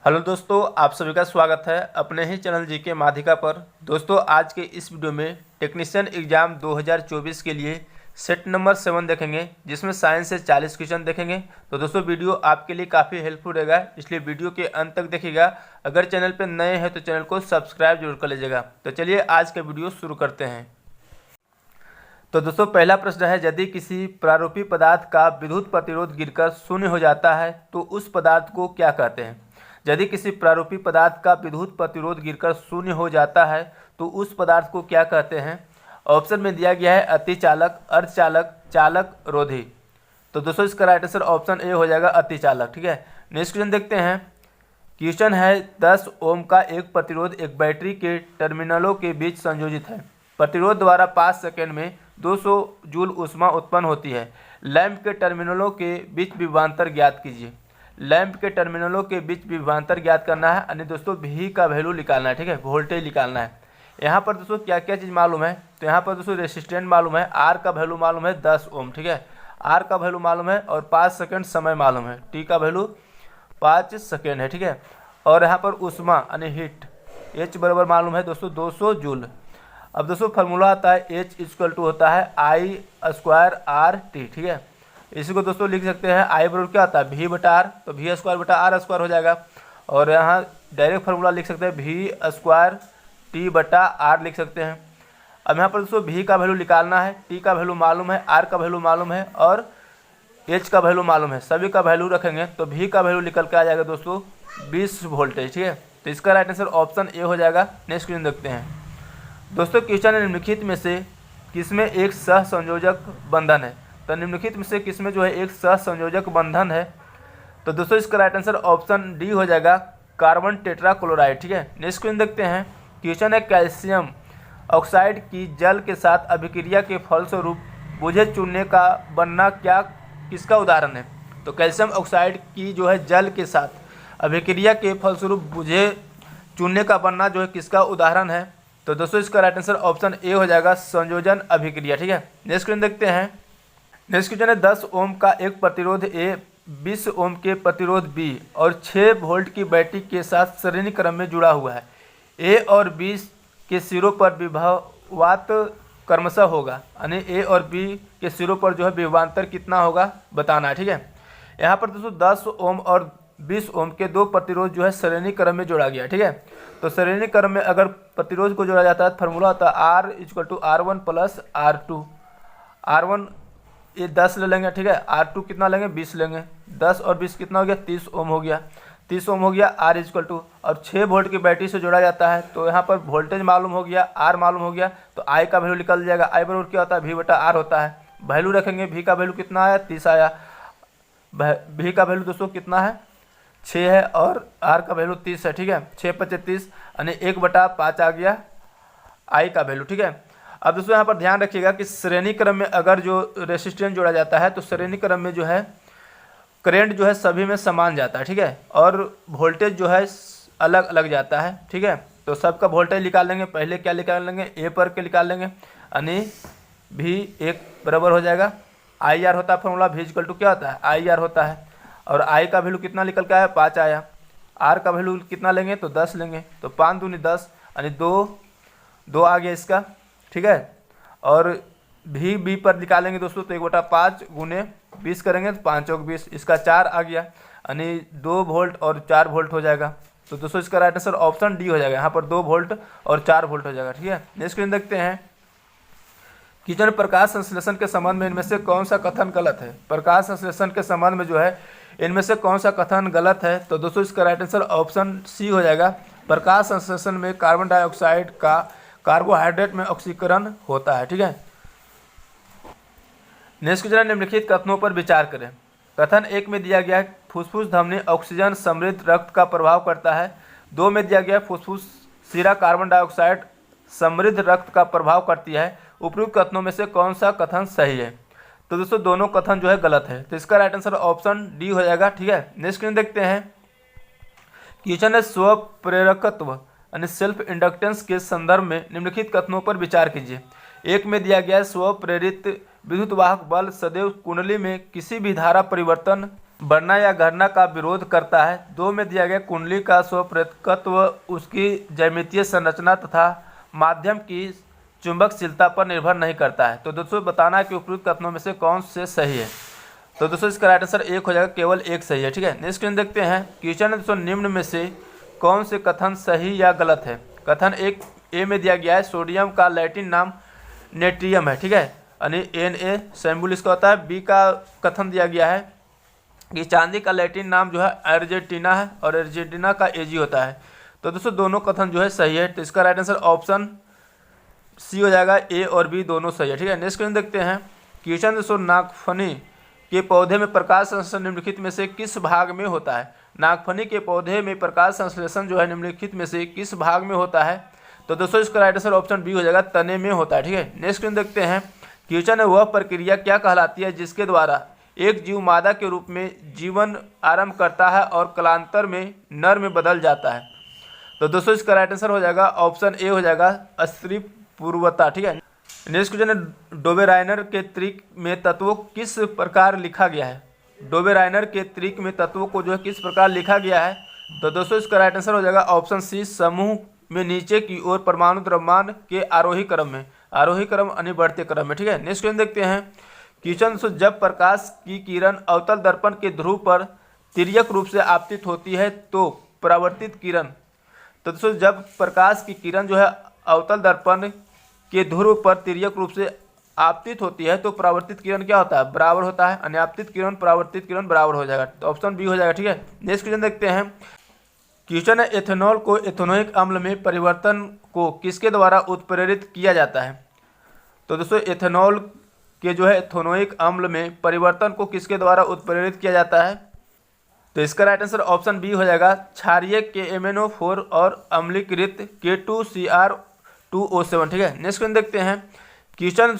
Hello दोस्तों, आप सभी का स्वागत है अपने ही चैनल जीके माध्यिका पर। दोस्तों, आज के इस वीडियो में टेक्नीशियन एग्जाम 2024 के लिए सेट नंबर 7 देखेंगे, जिसमें साइंस से 40 क्वेश्चन देखेंगे। तो दोस्तों, वीडियो आपके लिए काफ़ी हेल्पफुल रहेगा, इसलिए वीडियो के अंत तक देखिएगा। अगर चैनल पर नए हैं तो चैनल को सब्सक्राइब जरूर कर लीजिएगा। तो चलिए आज का वीडियो शुरू करते हैं। तो दोस्तों, पहला प्रश्न है, यदि किसी प्रारूपी पदार्थ का विद्युत प्रतिरोध गिरकर शून्य हो जाता है तो उस पदार्थ को क्या कहते हैं। यदि किसी प्रारूपी पदार्थ का विद्युत प्रतिरोध गिरकर शून्य हो जाता है तो उस पदार्थ को क्या कहते हैं। ऑप्शन में दिया गया है अतिचालक, अर्धचालक, चालक, रोधी। तो दोस्तों, इसका राइट आंसर ऑप्शन ए हो जाएगा अतिचालक। ठीक है, नेक्स्ट क्वेश्चन देखते हैं। क्वेश्चन है, 10 ओम का एक प्रतिरोध एक बैटरी के टर्मिनलों के बीच संयोजित है। प्रतिरोध द्वारा 5 सेकेंड में 200 जूल ऊष्मा उत्पन्न होती है। लैंप के टर्मिनलों के बीच विभवांतर ज्ञात कीजिए। लैंप के टर्मिनलों के बीच विभवांतर ज्ञात करना है, यानी दोस्तों भी का वैल्यू निकालना है। ठीक है, वोल्टेज निकालना है। यहाँ पर दोस्तों क्या क्या चीज़ मालूम है, तो यहाँ पर दोस्तों रेसिस्टेंट मालूम है, आर का वैल्यू मालूम है 10 ओम। ठीक है, आर का वैल्यू मालूम है और 5 सेकेंड समय मालूम है, टी का वैल्यू 5 सेकेंड है। ठीक है, और यहाँ पर ऊष्मा यानी हीट एच बराबर मालूम है दोस्तों 200 जूल। अब दोस्तों फार्मूला आता है एच इक्वल टू होता है आई स्क्वायर आर टी। ठीक है, इसी को दोस्तों लिख सकते हैं आई बराबर क्या होता है वी बटा आर, तो वी स्क्वायर बटा आर स्क्वायर हो जाएगा। और यहाँ डायरेक्ट फार्मूला लिख सकते हैं वी स्क्वायर टी बटा आर लिख सकते हैं। अब यहाँ पर दोस्तों वी का वैल्यू निकालना है, टी का वैल्यू मालूम है, आर का वैल्यू मालूम है और एच का वैल्यू मालूम है। सभी का वैल्यू रखेंगे तो वी का वैल्यू निकल के आ जाएगा दोस्तों 20 वोल्टेज। ठीक है, तो इसका राइट आंसर ऑप्शन ए हो जाएगा। नेक्स्ट क्वेश्चन देखते हैं। दोस्तों, क्वेश्चन निम्नलिखित में से किसमें एक सहसंयोजक बंधन है। तो निम्नलिखित में से किसमें जो है एक सहसंयोजक बंधन है। तो दोस्तों, इसका राइट आंसर ऑप्शन डी हो जाएगा कार्बन टेट्राक्लोराइड। ठीक है, नेक्स्ट क्वेश्चन देखते हैं। क्वेश्चन है, कैल्शियम ऑक्साइड की जल के साथ अभिक्रिया के फलस्वरूप बुझे चूने का बनना क्या किसका उदाहरण है। तो कैल्शियम ऑक्साइड की जो है जल के साथ अभिक्रिया के फलस्वरूप बुझे चूने का बनना जो है किसका उदाहरण है। तो दोस्तों, इसका राइट आंसर ऑप्शन ए हो जाएगा संयोजन अभिक्रिया। ठीक है, नेक्स्ट क्वेश्चन देखते हैं। नेक्स्ट क्वेश्चन है, 10 ओम का एक प्रतिरोध ए 20 ओम के प्रतिरोध बी और 6 वोल्ट की बैटरी के साथ श्रेणी क्रम में जुड़ा हुआ है। ए और बी के सिरों पर विभवात क्रमशः होगा, यानी ए और बी के सिरों पर जो है विभवांतर कितना होगा बताना है। ठीक है, यहाँ पर दोस्तों 10 ओम और 20 ओम के दो प्रतिरोध जो है श्रेणी क्रम में जोड़ा गया। ठीक है, तो श्रेणी क्रम में अगर प्रतिरोध को जोड़ा जाता है तो फार्मूला होता है are equal to R1 plus R2। R1 ये 10 ले लेंगे। ठीक है, R2 कितना लेंगे 20 लेंगे। 10 और 20 कितना हो गया 30 ओम हो गया। 30 ओम हो गया R इक्वल टू, और 6 वोल्ट की बैटरी से जोड़ा जाता है तो यहाँ पर वोल्टेज मालूम हो गया, R मालूम हो गया, तो I का वैल्यू निकल जाएगा। I बराबर क्या होता है V बटा R होता है। वैल्यू रखेंगे, V का वैल्यू कितना आया 30 आया। V का वैल्यू दोस्तों कितना है 6 है और R का वैल्यू 30 है। ठीक है, 6 × 30 यानी 1/5 आ गया I का वैल्यू। ठीक है, अब दोस्तों यहाँ पर ध्यान रखिएगा कि श्रेणी क्रम में अगर जो रेसिस्टेंस जोड़ा जाता है तो श्रेणी क्रम में जो है करंट जो है सभी में समान जाता है। ठीक है, और वोल्टेज जो है अलग अलग जाता है। ठीक है, तो सबका वोल्टेज निकाल लेंगे। पहले क्या निकाल लेंगे ए पर के निकाल लेंगे, यानी भी एक बराबर हो जाएगा IR होता है फॉर्मूला, V इक्वल टू क्या होता है IR होता है। और I का वैल्यू कितना निकल के आया 5 आया। R का वैल्यू कितना लेंगे तो 10 लेंगे, तो 5 दूनी 10 यानी 2 आ गया इसका। ठीक है, और भी बी पर निकालेंगे दोस्तों तो 1/5 गुने 20 करेंगे तो 5 × 20, इसका 4 आ गया, यानी 2 वोल्ट और 4 वोल्ट हो जाएगा। तो दोस्तों इसका राइट आंसर ऑप्शन डी हो जाएगा, यहाँ पर 2 वोल्ट और 4 वोल्ट हो जाएगा। ठीक है, नेक्स्ट क्वेश्चन देखते हैं। किचन प्रकाश संश्लेषण के संबंध में इनमें से कौन सा कथन गलत है। प्रकाश संश्लेषण के संबंध में जो है इनमें से कौन सा कथन गलत है। तो दोस्तों इसका राइट आंसर ऑप्शन सी हो जाएगा। प्रकाश संश्लेषण में कार्बन डाइऑक्साइड का कार्बोहाइड्रेट में ऑक्सीकरण होता है। ठीक है, नेक्स्ट क्वेश्चन, निम्नलिखित कथनों पर विचार करें। कथन 1 में दिया गया है फुसफुस धमनी ऑक्सीजन समृद्ध रक्त का प्रभाव करता है। 2 में दिया गया फुसफुस सिरा कार्बन डाइऑक्साइड समृद्ध रक्त का प्रभाव करती है। उपयुक्त कथनों में से कौन सा कथन सही है। तो दोस्तों दोनों कथन जो है गलत है, तो इसका राइट आंसर ऑप्शन डी हो जाएगा। ठीक है, नेक्स्ट क्वेश्चन देखते हैं। क्वेश्चन है, स्व प्रेरकत्व यानी सेल्फ इंडक्टेंस के संदर्भ में निम्नलिखित कथनों पर विचार कीजिए। 1 में दिया गया है स्व प्रेरित विद्युत वाहक बल सदैव कुंडली में किसी भी धारा परिवर्तन बढ़ना या घटना का विरोध करता है। 2 में दिया गया कुंडली का स्वप्रेरकत्व उसकी ज्यामितीय संरचना तथा माध्यम की चुंबकशीलता पर निर्भर नहीं करता है। तो दोस्तों बताना है कि उपयुक्त कथनों में से कौन से सही है। तो दोस्तों इसका राइट आंसर एक हो जाएगा, केवल एक सही है। ठीक है, नेक्स्ट क्वेश्चन देखते हैं। क्वेश्चन है दोस्तों, निम्न में से कौन से कथन सही या गलत है। कथन एक ए में दिया गया है सोडियम का लैटिन नाम नेट्रियम है। ठीक है, यानी Na सैम्बुल इसका होता है। बी का कथन दिया गया है कि चांदी का लैटिन नाम जो है अर्जेंटीना है और अर्जेंटीना का एजी होता है। तो दोस्तों दोनों कथन जो है सही है। तो इसका राइट आंसर ऑप्शन सी हो जाएगा, ए और बी दोनों सही है। ठीक है, नेक्स्ट क्वेश्चन देखते हैं। क्वेश्चन दोस्तों, नागफनी के पौधे में प्रकाश संश्लेषण निम्नलिखित में से किस भाग में होता है। नागफनी के पौधे में प्रकाश संश्लेषण जो है निम्नलिखित में से किस भाग में होता है। तो दोस्तों इसका राइट आंसर ऑप्शन बी हो जाएगा, तने में होता है। ठीक है, नेक्स्ट क्वेश्चन देखते हैं। क्वेश्चन है, वह प्रक्रिया क्या कहलाती है जिसके द्वारा एक जीव मादा के रूप में जीवन आरंभ करता है और कालांतर में नर में बदल जाता है। तो दोस्तों इसका राइट आंसर हो जाएगा ऑप्शन ए हो जाएगा, स्त्री पूर्वता। ठीक है, नेक्स्ट क्वेश्चन है, डोबेराइनर के त्रिक में तत्वों किस प्रकार लिखा गया है। डोबेराइनर के त्रिक में तत्वों को जो है किस प्रकार लिखा गया है। तो दोस्तों इसका राइट आंसर हो जाएगा ऑप्शन सी, समूह में नीचे की ओर परमाणु द्रव्यमान के आरोही क्रम में, आरोही क्रम यानी बढ़ते क्रम में। ठीक है, नेक्स्ट क्वेश्चन देखते हैं। क्वेश्चन, जब प्रकाश की किरण अवतल दर्पण के ध्रुव पर तिर्यक रूप से आपतित होती है तो परावर्तित किरण। तो दोस्तों जब प्रकाश की किरण जो है अवतल दर्पण के ध्रुव पर तिर्यक रूप से आपतित होती है तो परावर्तित किरण क्या होता है, बराबर होता है। अनापतित किरण परावर्तित किरण बराबर हो जाएगा। तो ऑप्शन बी हो जाएगा। ठीक है, नेक्स्ट क्वेश्चन देखते हैं। क्वेश्चन है, एथेनॉल को एथेनोइक अम्ल में परिवर्तन को किसके द्वारा उत्प्रेरित किया जाता है। तो दोस्तों एथेनॉल के जो है एथेनोइक अम्ल में परिवर्तन को किसके द्वारा उत्प्रेरित किया जाता है। तो इसका राइट आंसर ऑप्शन बी हो जाएगा, क्षारीय KMnO4 और अम्लीकृत K2Cr2O7। ठीक है, नेक्स्ट क्वेश्चन देखते हैं। क्वेश्चन,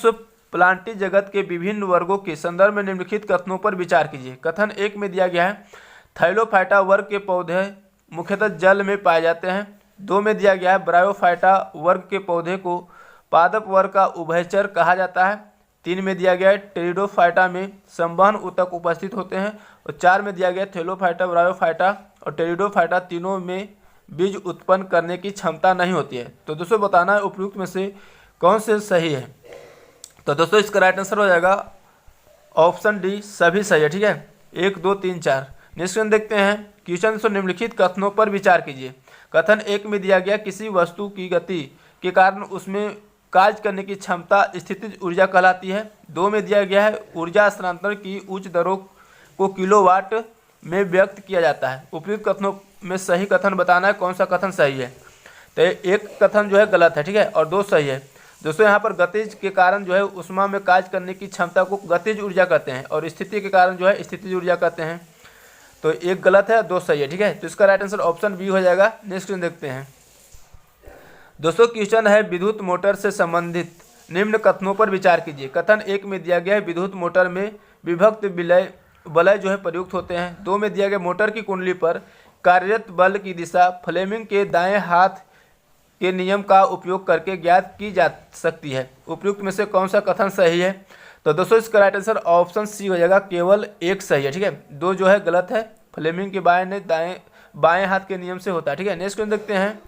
प्लांटी जगत के विभिन्न वर्गों के संदर्भ में निम्नलिखित कथनों पर विचार कीजिए। कथन एक में दिया गया है थाइलोफाइटा वर्ग के पौधे मुख्यतः जल में पाए जाते हैं। 2 में दिया गया है ब्रायोफाइटा वर्ग के पौधे को पादप वर्ग का उभयचर कहा जाता है। 3 में दिया गया है टेरिडोफाइटा में संवहन ऊतक उपस्थित होते हैं। और 4 में दिया गया थैलोफाइटा, ब्रायोफाइटा और टेरिडोफाइटा तीनों में बीज उत्पन्न करने की क्षमता नहीं होती है। तो दोस्तों बताना है उपयुक्त में से कौन से सही है। तो दोस्तों इसका राइट आंसर हो जाएगा ऑप्शन डी, सभी सही है। ठीक है, 1 2 3 4। नेक्स्ट क्वेश्चन देखते हैं। क्वेश्चन से निम्नलिखित कथनों पर विचार कीजिए। कथन एक में दिया गया किसी वस्तु की गति के कारण उसमें कार्य करने की क्षमता स्थितिज ऊर्जा कहलाती है। 2 में दिया गया है ऊर्जा हस्तांतरण की उच्च दरों को किलोवाट में व्यक्त किया जाता है। उपयुक्त कथनों में सही कथन बताना है, कौन सा कथन सही है। तो एक कथन जो है गलत है। ठीक है, और 2 सही है। दोस्तों यहाँ पर गतिज के कारण जो है उष्मा में कार्य करने की क्षमता को गतिज ऊर्जा कहते हैं और स्थिति के कारण जो है स्थितिज ऊर्जा कहते हैं। तो एक गलत है, 2 सही है। ठीक है, तो इसका राइट आंसर ऑप्शन बी हो जाएगा। नेक्स्ट क्वेश्चन देखते हैं। दोस्तों क्वेश्चन है, विद्युत मोटर से संबंधित निम्न कथनों पर विचार कीजिए। कथन एक में दिया गया है विद्युत मोटर में विभक्त वलय जो है प्रयुक्त होते हैं। 2 में दिया गया मोटर की कुंडली पर कार्यरत बल की दिशा फ्लेमिंग के दाएं हाथ के नियम का उपयोग करके ज्ञात की जा सकती है। उपयुक्त में से कौन सा कथन सही है। तो दोस्तों इसका राइट आंसर ऑप्शन सी हो जाएगा, केवल एक सही है। ठीक है, 2 जो है गलत है। फ्लेमिंग के बाएं हाथ के नियम से होता है। ठीक है, नेक्स्ट क्वेश्चन देखते हैं।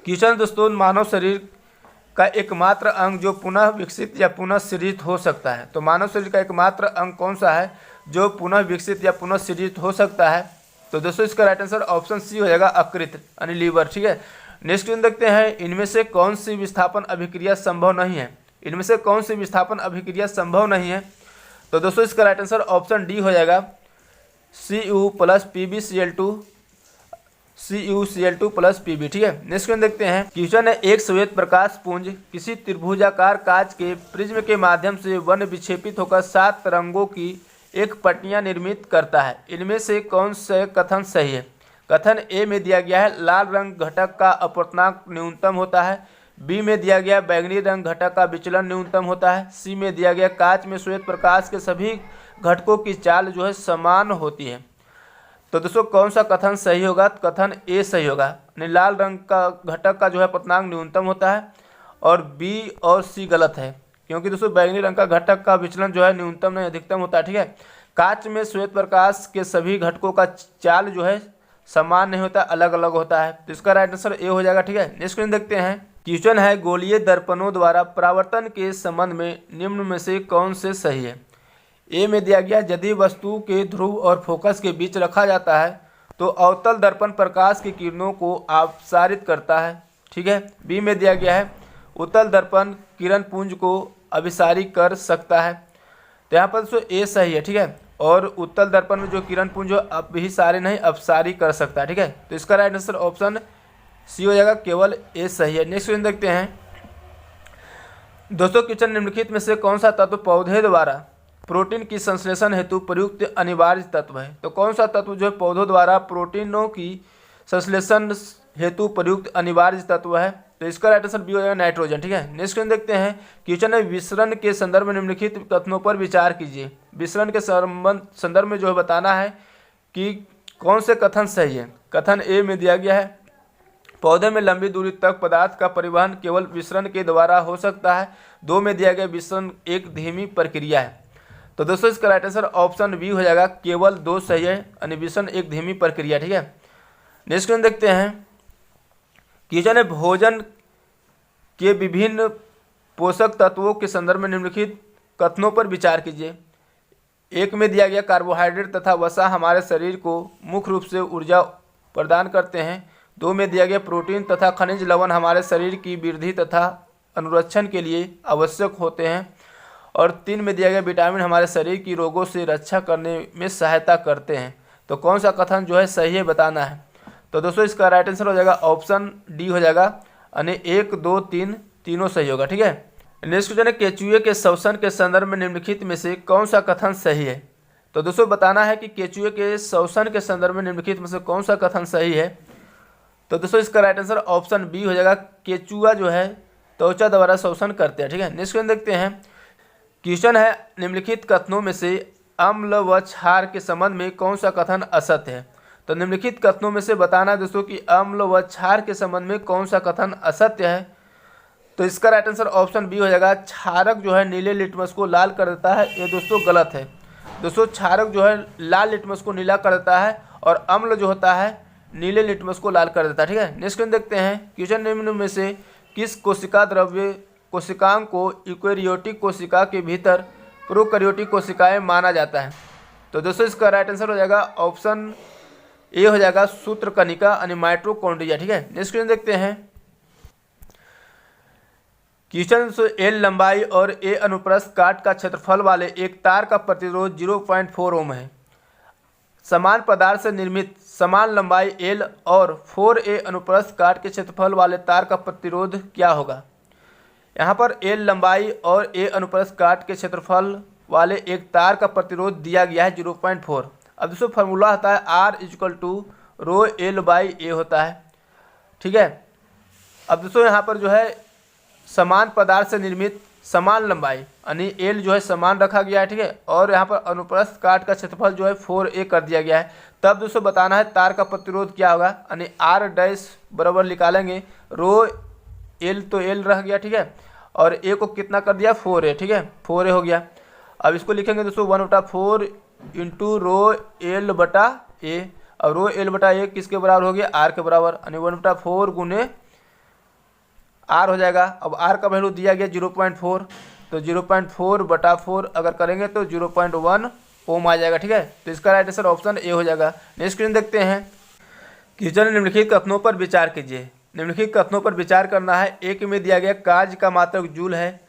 क्वेश्चन दोस्तों, मानव शरीर का एकमात्र अंग जो पुनः विकसित या पुनः सृजित हो सकता है। तो मानव शरीर का एकमात्र अंग कौन सा है जो पुनः विकसित या पुनः सृजित हो सकता है। तो दोस्तों इसका राइट आंसर ऑप्शन सी हो जाएगा, अकृत यानी लीवर। ठीक है, नेक्स्ट क्वेश्चन देखते हैं। इनमें से कौन सी विस्थापन अभिक्रिया संभव नहीं है। इनमें से कौन सी विस्थापन अभिक्रिया संभव नहीं है। तो दोस्तों इसका राइट आंसर ऑप्शन डी हो जाएगा, Cu + PbCl2 CuCl2 + Pb। ठीक है, नेक्स्ट क्वेश्चन देखते हैं। क्वेश्चन है, एक श्वेत प्रकाश पुंज किसी त्रिभुजाकार कांच के प्रिज्म के माध्यम से वन विक्षेपित होकर 7 तरंगों की एक पट्टियां निर्मित करता है। इनमें से कौन से कथन सही है। कथन ए में दिया गया है लाल रंग घटक का अपवर्तनांक न्यूनतम होता है। बी में दिया गया बैगनी रंग घटक का विचलन न्यूनतम होता है। सी में दिया गया कांच में श्वेत प्रकाश के सभी घटकों की चाल जो है समान होती है। तो दोस्तों कौन सा कथन सही होगा। कथन ए सही होगा, यानी लाल रंग का घटक का जो है अपवर्तनांक न्यूनतम होता है। और बी और सी गलत है, क्योंकि दोस्तों बैगनी रंग का घटक का विचलन जो है न्यूनतम नहीं अधिकतम होता है। ठीक है, कांच में श्वेत प्रकाश के सभी घटकों का चाल जो है समान नहीं होता, अलग अलग होता है। तो इसका राइट आंसर ए हो जाएगा। ठीक है, नेक्स्ट क्वेश्चन देखते हैं। क्वेश्चन है गोलीय दर्पणों द्वारा परावर्तन के संबंध में निम्न में से कौन से सही है। ए में दिया गया यदि वस्तु के ध्रुव और फोकस के बीच रखा जाता है तो अवतल दर्पण प्रकाश की किरणों को अपसारित करता है। ठीक है। बी में दिया गया है उत्तल दर्पण किरण पुंज को अभिसारी कर सकता है। तो यहाँ पर दोस्तों ए सही है। ठीक है, और उत्तल दर्पण में जो किरण पुंज अभिसारी नहीं अपसारी कर सकता है। ठीक है, तो इसका राइट आंसर ऑप्शन सी हो जाएगा, केवल ए सही है। नेक्स्ट क्वेश्चन देखते हैं। दोस्तों क्वेश्चन निम्नलिखित में से कौन सा तत्व पौधे द्वारा प्रोटीन की संश्लेषण हेतु प्रयुक्त अनिवार्य तत्व है। तो कौन सा तत्व जो है पौधों द्वारा प्रोटीनों की संश्लेषण हेतु प्रयुक्त अनिवार्य तत्व है। तो इसका राइट आंसर बी हो जाएगा, नाइट्रोजन। ठीक है, नेक्स्ट क्वेश्चन देखते हैं। क्वेश्चन है विसरण के संदर्भ में निम्नलिखित कथनों पर विचार कीजिए। विसरण के संदर्भ में जो है बताना है कि कौन से कथन सही है। कथन ए में दिया गया है पौधे में लंबी दूरी तक पदार्थ का परिवहन केवल विसरण के द्वारा हो सकता है। दो में दिया गया विसरण एक धीमी प्रक्रिया है। तो दोस्तों इसका राइट आंसर ऑप्शन बी हो जाएगा, केवल दो सही है, यानी विसरण एक धीमी प्रक्रिया। ठीक है, नेक्स्ट क्वेश्चन देखते हैं। क्वेश्चन है भोजन के विभिन्न पोषक तत्वों के संदर्भ में निम्नलिखित कथनों पर विचार कीजिए। एक में दिया गया कार्बोहाइड्रेट तथा वसा हमारे शरीर को मुख्य रूप से ऊर्जा प्रदान करते हैं। दो में दिया गया प्रोटीन तथा खनिज लवण हमारे शरीर की वृद्धि तथा अनुरक्षण के लिए आवश्यक होते हैं। और तीन में दिया गया विटामिन हमारे शरीर की रोगों से रक्षा करने में सहायता करते हैं। तो कौन सा कथन जो है सही है बताना है। तो दोस्तों इसका राइट आंसर हो जाएगा ऑप्शन डी हो जाएगा, यानी 1, 2, 3 तीनों सही होगा। ठीक है, नेक्स्ट क्वेश्चन है केचुए के श्वसन के संदर्भ में निम्नलिखित में से कौन सा कथन सही है। तो दोस्तों बताना है कि केचुए के श्वसन के संदर्भ में निम्नलिखित में से कौन सा कथन सही है। तो दोस्तों इसका राइट आंसर ऑप्शन बी हो जाएगा, केचुआ जो है त्वचा द्वारा श्वसन करते हैं। ठीक है, नेक्स्ट क्वेश्चन देखते हैं। क्वेश्चन है निम्नलिखित कथनों में से अम्ल व क्षार के संबंध में कौन सा कथन असत्य है। तो निम्नलिखित कथनों में से बताना है दोस्तों कि अम्ल व क्षार के संबंध में कौन सा कथन असत्य है। तो इसका राइट आंसर ऑप्शन बी हो जाएगा, क्षारक जो है नीले लिटमस को लाल कर देता है। ये दोस्तों गलत है। दोस्तों क्षारक जो है लाल लिटमस को नीला कर देता है और अम्ल जो होता है नीले लिटमस को लाल कर देता है। ठीक है, नेक्स्ट क्वेश्चन देखते हैं। क्वेश्चन निम्न में से किस कोशिका द्रव्य कोशिकांग को यूकेरियोटिक कोशिका के भीतर प्रोकैरियोटिक कोशिकाएं माना जाता है। तो दोस्तों इसका राइट आंसर हो जाएगा ऑप्शन ए हो जाएगा, सूत्रकणिका यानी माइटोकॉन्ड्रिया। ठीक है, नेक्स्ट क्वेश्चन देखते हैं। क्वेश्चन एल लंबाई और ए अनुप्रस्थ काट का क्षेत्रफल वाले एक तार का प्रतिरोध 0.4 ओम है। समान पदार्थ से निर्मित समान लंबाई एल और 4a अनुप्रस्थ काट के क्षेत्रफल वाले तार का प्रतिरोध क्या होगा। यहाँ पर एल लंबाई और ए अनुप्रस्थ काट के क्षेत्रफल वाले एक तार का प्रतिरोध दिया गया है 0.4। अब दोस्तों फार्मूला होता है R = रो एल बाई ए होता है। ठीक है, अब दोस्तों यहाँ पर जो है समान पदार्थ से निर्मित समान लंबाई यानी एल जो है समान रखा गया है। ठीक है, और यहाँ पर अनुप्रस्थ काट का क्षेत्रफल जो है 4a कर दिया गया है। तब दोस्तों बताना है तार का प्रतिरोध क्या होगा, यानी R डैश बराबर निकालेंगे रो एल, तो एल रह गया। ठीक है, और ए को कितना कर दिया 4a। ठीक है, 4a हो गया। अब इसको लिखेंगे दोस्तों 1/4 इंटू रो एल बटा ए। और रो एल बटा ए किसके बराबर हो गया, R के बराबर, यानी 1/4 गुने R हो जाएगा। अब R का वैल्यू दिया गया 0.4, तो 0.4/4 अगर करेंगे तो 0.1 ओम आ जाएगा। ठीक है, तो इसका राइट आंसर ऑप्शन ए हो जाएगा। नेक्स्ट क्वेश्चन देखते हैं। क्वेश्चन निम्नलिखित कथनों पर विचार कीजिए। निम्नलिखित कथनों पर विचार करना है। एक में दिया गया कार्य का मात्रक जूल है।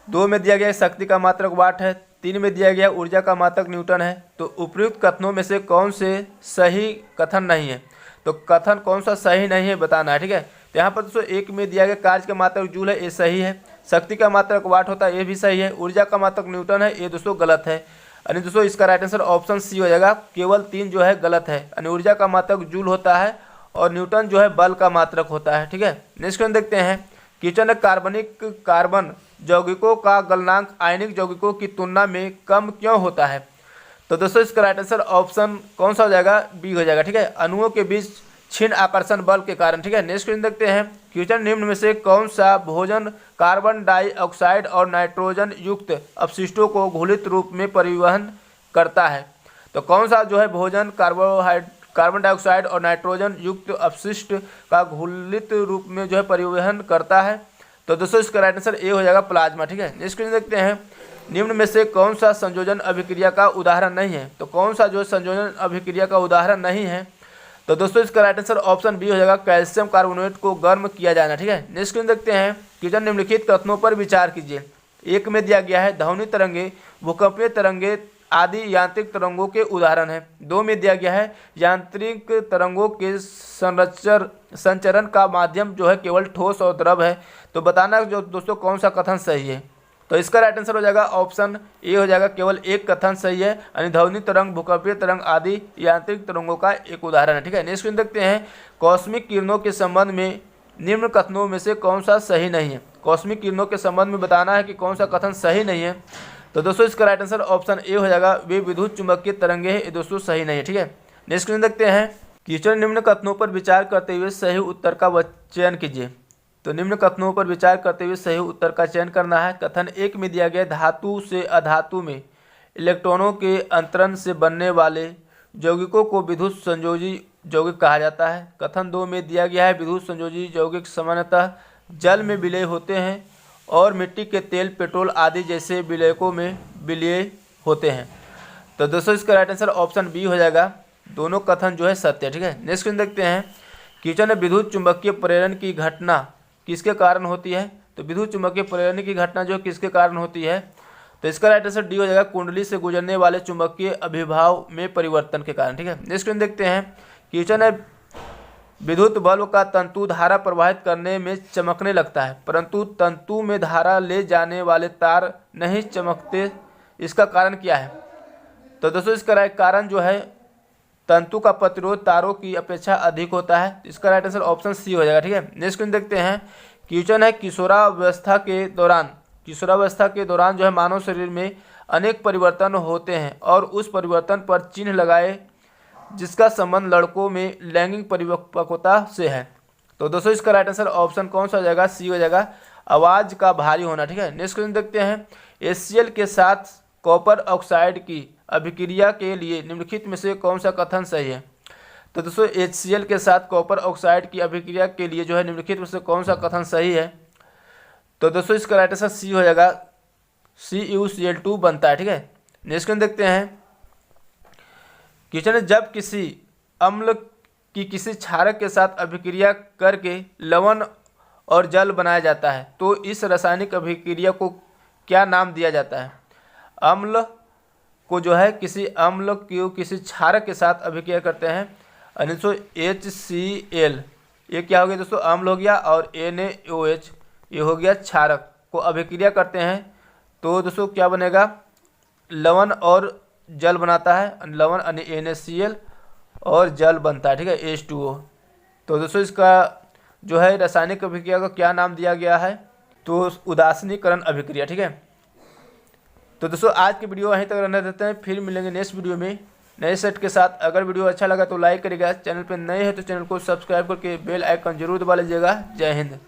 दो में दिया गया शक्ति का मात्रक वाट है। तीन में दिया गया ऊर्जा का मात्रक न्यूटन है। तो उपयुक्त कथनों में से कौन से सही कथन नहीं है। तो कथन कौन सा सही नहीं है बताना है। ठीक है, तो यहाँ पर दोस्तों एक में दिया गया कार्य का मात्रक जूल है, ये सही है। शक्ति का मात्रक वाट होता है, ये भी सही है। ऊर्जा का मात्रक न्यूटन है, ये दोस्तों गलत है। यानी दोस्तों इसका राइट आंसर ऑप्शन सी हो जाएगा, केवल 3 जो है गलत है। यानी ऊर्जा का मात्रक जूल होता है और न्यूटन जो है बल का मात्रक होता है। ठीक है, नेक्स्ट क्वेश्चन देखते हैं। क्वेश्चन है कार्बनिक कार्बन यौगिकों का गलनांक आयनिक यौगिकों की तुलना में कम क्यों होता है। तो दोस्तों इसका राइट आंसर ऑप्शन कौन सा हो जाएगा, बी हो जाएगा। ठीक है, अणुओं के बीच क्षीण आकर्षण बल के कारण। ठीक है, नेक्स्ट क्वेश्चन देखते हैं। क्वेश्चन निम्न में से कौन सा भोजन कार्बन डाइऑक्साइड और नाइट्रोजन युक्त अपशिष्टों को घुलित रूप में परिवहन करता है। तो कौन सा जो है भोजन कार्बन डाइऑक्साइड और नाइट्रोजन युक्त अपशिष्ट का घुलित रूप में जो है परिवहन करता है? तो दोस्तों इसका राइट आंसर ए हो जाएगा प्लाज्मा। ठीक है, नेक्स्ट क्वेश्चन देखते हैं, निम्न में से कौन सा संयोजन अभिक्रिया का उदाहरण नहीं है? तो कौन सा जो संयोजन अभिक्रिया का उदाहरण नहीं है? तो दोस्तों इसका राइट आंसर ऑप्शन बी हो जाएगा कैल्शियम कार्बोनेट को गर्म किया जाना। ठीक है, नेक्स्ट क्वेश्चन देखते हैं, क्वेश्चन निम्नलिखित कथनों पर विचार कीजिए। एक में दिया गया है ध्वनि तरंगे, भूकंपीय तरंगे आदि यांत्रिक तरंगों के उदाहरण है। 2 में दिया गया है यांत्रिक तरंगों के संचरण का माध्यम जो है केवल ठोस और द्रव है। तो बताना जो दोस्तों कौन सा कथन सही है? तो इसका राइट आंसर हो जाएगा ऑप्शन ए हो जाएगा, केवल एक कथन सही है, यानी ध्वनि तरंग, भूकंपीय तरंग आदि यांत्रिक तरंगों का एक उदाहरण है। ठीक है, नेक्स्ट क्वेश्चन देखते हैं, कॉस्मिक किरणों के संबंध में निम्न कथनों में से कौन सा सही नहीं है? कॉस्मिक किरणों के संबंध में बताना है कि कौन सा कथन सही नहीं है। तो दोस्तों इसका राइट आंसर ऑप्शन ए हो जाएगा, वे विद्युत चुंबकीय तरंगे हैं। ये दोस्तों सही नहीं है। ठीक है, नेक्स्ट क्वेश्चन देखते हैं, क्वेश्चन निम्न कथनों पर विचार करते हुए सही उत्तर का चयन कीजिए। तो निम्न कथनों पर विचार करते हुए सही उत्तर का चयन करना है। कथन 1 में दिया गया धातु से अधातु में इलेक्ट्रॉनों के अंतरण से बनने वाले यौगिकों को विद्युत संयोजी यौगिक कहा जाता है। कथन 2 में दिया गया है विद्युत संयोजी यौगिक सामान्यतः जल में विलय होते हैं और मिट्टी के तेल, पेट्रोल आदि जैसे विलयकों में विलय होते हैं। तो दोस्तों इसका राइट आंसर ऑप्शन बी हो जाएगा, दोनों कथन जो है सत्य है। ठीक है, नेक्स्ट क्वेश्चन देखते हैं, क्वेश्चन है विद्युत चुंबकीय प्रेरण की घटना किसके कारण होती है? तो विद्युत चुंबकीय प्रेरण की घटना जो किसके कारण होती है? तो इसका राइट आंसर डी हो जाएगा, कुंडली से गुजरने वाले चुंबकीय अभिभाव में परिवर्तन के कारण। ठीक है, नेक्स्ट क्वेश्चन देखते हैं, क्वेश्चन है विद्युत बल्ब का तंतु धारा प्रवाहित करने में चमकने लगता है, परंतु तंतु में धारा ले जाने वाले तार नहीं चमकते, इसका कारण क्या है? तो दोस्तों इसका कारण जो है तंतु का प्रतिरोध तारों की अपेक्षा अधिक होता है। इसका राइट आंसर ऑप्शन सी हो जाएगा। ठीक है, नेक्स्ट क्वेश्चन देखते हैं, क्वेश्चन है किशोरावस्था के दौरान जो है मानव शरीर में अनेक परिवर्तन होते हैं और उस परिवर्तन पर चिन्ह लगाए जिसका संबंध लड़कों में लैंगिक परिपक्वता से है। तो दोस्तों इसका राइट आंसर ऑप्शन कौन सा हो जाएगा? सी हो जाएगा, आवाज का भारी होना। ठीक है, नेक्स्ट क्वेश्चन देखते हैं, HCl के साथ कॉपर ऑक्साइड की अभिक्रिया के लिए निम्नलिखित में से कौन सा कथन सही है? तो दोस्तों HCl के साथ कॉपर ऑक्साइड की अभिक्रिया के लिए जो है निम्नलिखित में से कौन सा कथन सही है? तो दोस्तों इसका राइट आंसर सी हो जाएगा, CuCl2 बनता है। ठीक है, नेक्स्ट क्वेश्चन देखते हैं, क्वेश्चन है जब किसी अम्ल की किसी क्षारक के साथ अभिक्रिया करके लवण और जल बनाया जाता है तो इस रासायनिक अभिक्रिया को क्या नाम दिया जाता है? अम्ल को जो है किसी अम्ल को किसी क्षारक के साथ अभिक्रिया करते हैं, HCl, ये क्या हो गया दोस्तों? अम्ल हो गया, और NaOH ये हो गया क्षारक, को अभिक्रिया करते हैं तो दोस्तों क्या बनेगा? लवण और जल बनाता है, लवण NaCl और जल बनता है। ठीक है, H2O। तो दोस्तों इसका जो है रासायनिक अभिक्रिया को क्या नाम दिया गया है? तो उदासीनीकरण अभिक्रिया। ठीक है, तो दोस्तों आज की वीडियो यहीं तक रहने देते हैं, फिर मिलेंगे नेक्स्ट वीडियो में नए सेट के साथ। अगर वीडियो अच्छा लगा तो लाइक करिएगा, चैनल पर नए हैं तो चैनल को सब्सक्राइब करके बेल आइकन जरूर दबा लीजिएगा। जय हिंद।